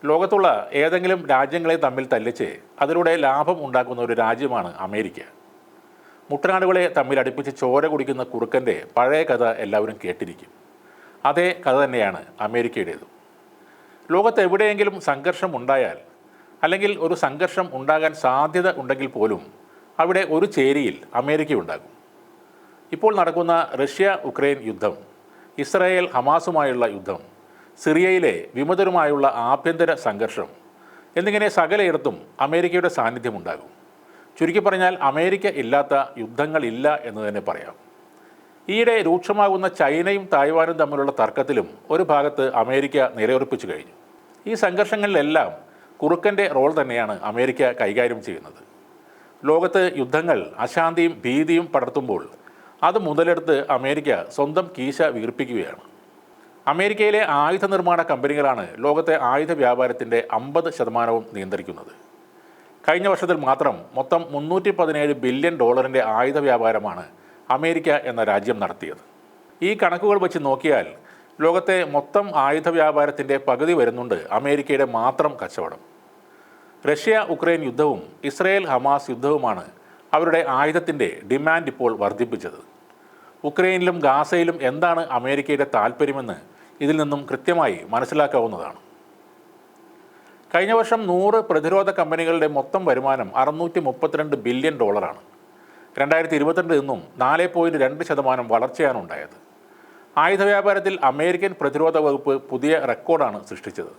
ലോകത്തുള്ള ഏതെങ്കിലും രാജ്യങ്ങളെ തമ്മിൽ തല്ലിച്ച് അതിലൂടെ ലാഭം ഉണ്ടാക്കുന്ന ഒരു രാജ്യമാണ് അമേരിക്ക. മുട്ടനാടുകളെ തമ്മിൽ അടുപ്പിച്ച് ചോര കുടിക്കുന്ന കുറുക്കൻ്റെ പഴയ കഥ എല്ലാവരും കേട്ടിരിക്കും. അതേ കഥ തന്നെയാണ് അമേരിക്കയുടേതും. ലോകത്ത് എവിടെയെങ്കിലും സംഘർഷം ഉണ്ടായാൽ, അല്ലെങ്കിൽ ഒരു സംഘർഷം ഉണ്ടാകാൻ സാധ്യത ഉണ്ടെങ്കിൽ പോലും അവിടെ ഒരു ചേരിയിൽ അമേരിക്ക ഉണ്ടാകും. ഇപ്പോൾ നടക്കുന്ന റഷ്യ ഉക്രൈൻ യുദ്ധം, ഇസ്രായേൽ ഹമാസുമായുള്ള യുദ്ധം, സിറിയയിലെ വിമതരുമായുള്ള ആഭ്യന്തര സംഘർഷം എന്നിങ്ങനെ സകലയിടത്തും അമേരിക്കയുടെ സാന്നിധ്യമുണ്ടാകും. ചുരുക്കി പറഞ്ഞാൽ അമേരിക്ക ഇല്ലാത്ത യുദ്ധങ്ങളില്ല എന്ന് തന്നെ പറയാം. ഈയിടെ രൂക്ഷമാകുന്ന ചൈനയും തായ്വാനും തമ്മിലുള്ള തർക്കത്തിലും ഒരു ഭാഗത്ത് അമേരിക്ക നിലയുറപ്പിച്ചു കഴിഞ്ഞു. ഈ സംഘർഷങ്ങളിലെല്ലാം കുറുക്കൻ്റെ റോൾ തന്നെയാണ് അമേരിക്ക കൈകാര്യം ചെയ്യുന്നത്. ലോകത്ത് യുദ്ധങ്ങൾ അശാന്തിയും ഭീതിയും പടർത്തുമ്പോൾ അത് മുതലെടുത്ത് അമേരിക്ക സ്വന്തം കീശ വീർപ്പിക്കുകയാണ്. അമേരിക്കയിലെ ആയുധ നിർമ്മാണ കമ്പനികളാണ് ലോകത്തെ ആയുധ വ്യാപാരത്തിൻ്റെ 50% നിയന്ത്രിക്കുന്നത്. കഴിഞ്ഞ വർഷത്തിൽ മാത്രം മൊത്തം $317 ബില്യൺ ആയുധ വ്യാപാരമാണ് അമേരിക്ക എന്ന രാജ്യം നടത്തിയത്. ഈ കണക്കുകൾ വെച്ച് നോക്കിയാൽ ലോകത്തെ മൊത്തം ആയുധ വ്യാപാരത്തിൻ്റെ പകുതി വരുന്നുണ്ട് അമേരിക്കയുടെ മാത്രം കച്ചവടം. റഷ്യ ഉക്രൈൻ യുദ്ധവും ഇസ്രായേൽ ഹമാസ് യുദ്ധവുമാണ് അവരുടെ ആയുധത്തിൻ്റെ ഡിമാൻഡ് ഇപ്പോൾ വർദ്ധിപ്പിച്ചത്. ഉക്രൈനിലും ഗാസയിലും എന്താണ് അമേരിക്കയുടെ താൽപ്പര്യമെന്ന് ഇതിൽ നിന്നും കൃത്യമായി മനസ്സിലാക്കാവുന്നതാണ്. കഴിഞ്ഞ വർഷം 100 പ്രതിരോധ കമ്പനികളുടെ മൊത്തം വരുമാനം $632 ബില്യൺ. 2022 നിന്നും 4.2% വളർച്ചയാണ് ഉണ്ടായത്. ആയുധ വ്യാപാരത്തിൽ അമേരിക്കൻ പ്രതിരോധ വകുപ്പ് പുതിയ റെക്കോർഡാണ് സൃഷ്ടിച്ചത്.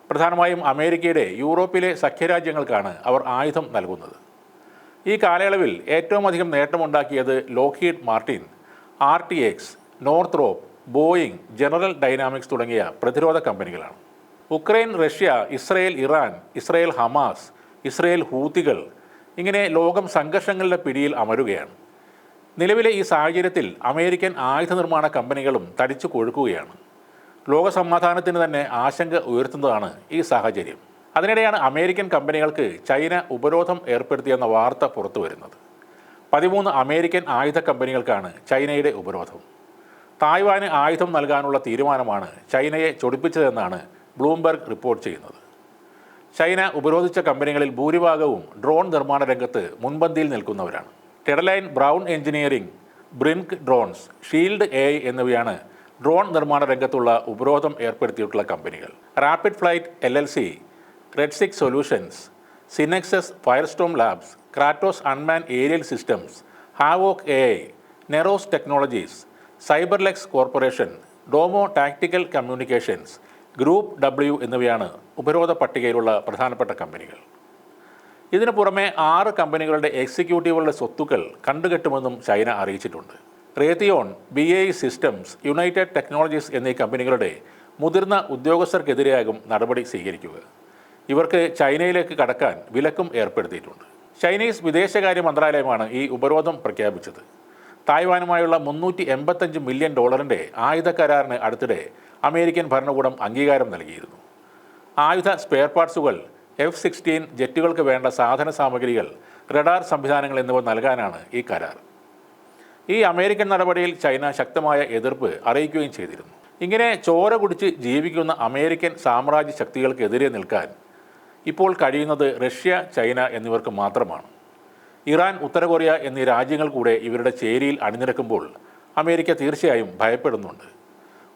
പ്രധാനമായും അമേരിക്കയുടെ യൂറോപ്പിലെ സഖ്യരാജ്യങ്ങൾക്കാണ് അവർ ആയുധം നൽകുന്നത്. ഈ കാലയളവിൽ ഏറ്റവും അധികം നേട്ടമുണ്ടാക്കിയത് Lockheed Martin, RTX, Northrop, Boeing, General Dynamics തുടങ്ങിയ പ്രതിരോധ കമ്പനികളാണ്. Ukraine, Russia, Israel Iran, Israel Hamas, Israel ഹൂത്തികൾ, ഇങ്ങനെ ലോകം സംഘർഷങ്ങളുടെ പിടിയിൽ അമരുകയാണ്. നിലവിലെ ഈ സാഹചര്യത്തിൽ അമേരിക്കൻ ആയുധ നിർമ്മാണ കമ്പനികളും തടിച്ചു കൊഴുക്കുകയാണ്. ലോക സമാധാനത്തിന് തന്നെ ആശങ്ക ഉയർത്തുന്നതാണ് ഈ സാഹചര്യം. അതിനിടെയാണ് അമേരിക്കൻ കമ്പനികൾക്ക് ചൈന ഉപരോധം ഏർപ്പെടുത്തിയെന്ന വാർത്ത പുറത്തു വരുന്നത്. 13 അമേരിക്കൻ ആയുധ കമ്പനികൾക്കാണ് ചൈനയുടെ ഉപരോധം. തായ്വാന് ആയുധം നൽകാനുള്ള തീരുമാനമാണ് ചൈനയെ ചൊടിപ്പിച്ചതെന്നാണ് ബ്ലൂംബെർഗ് റിപ്പോർട്ട് ചെയ്യുന്നത്. ചൈന ഉപരോധിച്ച കമ്പനികളിൽ ഭൂരിഭാഗവും ഡ്രോൺ നിർമ്മാണ രംഗത്ത് മുൻപന്തിയിൽ നിൽക്കുന്നവരാണ്. ടെഡലൈൻ, Brown Engineering, Brinc Drones, Shield AI എന്നിവയാണ് ഡ്രോൺ നിർമ്മാണ രംഗത്തുള്ള ഉപരോധം ഏർപ്പെടുത്തിയിട്ടുള്ള കമ്പനികൾ. Rapid Flight LLC, Red Six Solutions, Synexxus Firestorm Labs, Kratos Unmanned Aerial Systems, Havoc AI, Neros Technologies, Cyberlux Corporation, Domo Tactical Communications, Group W എന്നിവയാണ് ഉപരോധ പട്ടികയിലുള്ള പ്രധാനപ്പെട്ട കമ്പനികൾ. ഇതിനു പുറമെ 6 കമ്പനികളുടെ എക്സിക്യൂട്ടീവുകളുടെ സ്വത്തുക്കൾ കണ്ടുകെട്ടുമെന്നും ചൈന അറിയിച്ചിട്ടുണ്ട്. റേത്തിയോൺ, BAE സിസ്റ്റംസ്, യുണൈറ്റഡ് ടെക്നോളജീസ് എന്നീ കമ്പനികളുടെ മുതിർന്ന ഉദ്യോഗസ്ഥർക്കെതിരെയാകും നടപടി സ്വീകരിക്കുക. ഇവർക്ക് ചൈനയിലേക്ക് കടക്കാൻ വിലക്കും ഏർപ്പെടുത്തിയിട്ടുണ്ട്. ചൈനീസ് വിദേശകാര്യ മന്ത്രാലയമാണ് ഈ ഉപരോധം പ്രഖ്യാപിച്ചത്. തായ്വാനുമായുള്ള $385 മില്യൺ ആയുധ കരാറിന് അടുത്തിടെ അമേരിക്കൻ ഭരണകൂടം അംഗീകാരം നൽകിയിരുന്നു. ആയുധ സ്പെയർ പാർട്സുകൾ, F-16 ജെറ്റുകൾക്ക് വേണ്ട സാധന സാമഗ്രികൾ, റഡാർ സംവിധാനങ്ങൾ എന്നിവ നൽകാനാണ് ഈ കരാർ. ഈ അമേരിക്കൻ നടപടിയിൽ ചൈന ശക്തമായ എതിർപ്പ് അറിയിക്കുകയും ചെയ്തിരുന്നു. ഇങ്ങനെ ചോര കുടിച്ച് ജീവിക്കുന്ന അമേരിക്കൻ സാമ്രാജ്യ ശക്തികൾക്കെതിരെ നിൽക്കാൻ ഇപ്പോൾ കഴിയുന്നത് റഷ്യ, ചൈന എന്നിവർക്ക് മാത്രമാണ്. ഇറാൻ, ഉത്തര കൊറിയ എന്നീ രാജ്യങ്ങൾ കൂടെ ഇവരുടെ ചേരിയിൽ അണിനിരക്കുമ്പോൾ അമേരിക്ക തീർച്ചയായും ഭയപ്പെടുന്നുണ്ട്.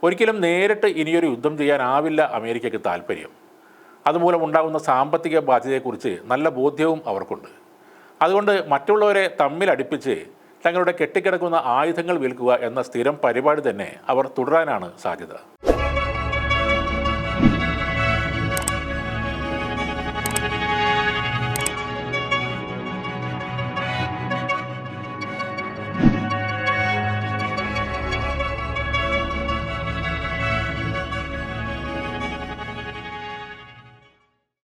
ഒരിക്കലും നേരിട്ട് ഇനിയൊരു യുദ്ധം ചെയ്യാനാവില്ല അമേരിക്കയ്ക്ക് താൽപ്പര്യം. അതുമൂലം ഉണ്ടാകുന്ന സാമ്പത്തിക ബാധ്യതയെക്കുറിച്ച് നല്ല ബോധ്യവും അവർക്കുണ്ട്. അതുകൊണ്ട് മറ്റുള്ളവരെ തമ്മിലടിപ്പിച്ച് തങ്ങളുടെ കെട്ടിക്കിടക്കുന്ന ആയുധങ്ങൾ വിൽക്കുക എന്ന സ്ഥിരം പരിപാടി തന്നെ അവർ തുടരാനാണ് സാധ്യത.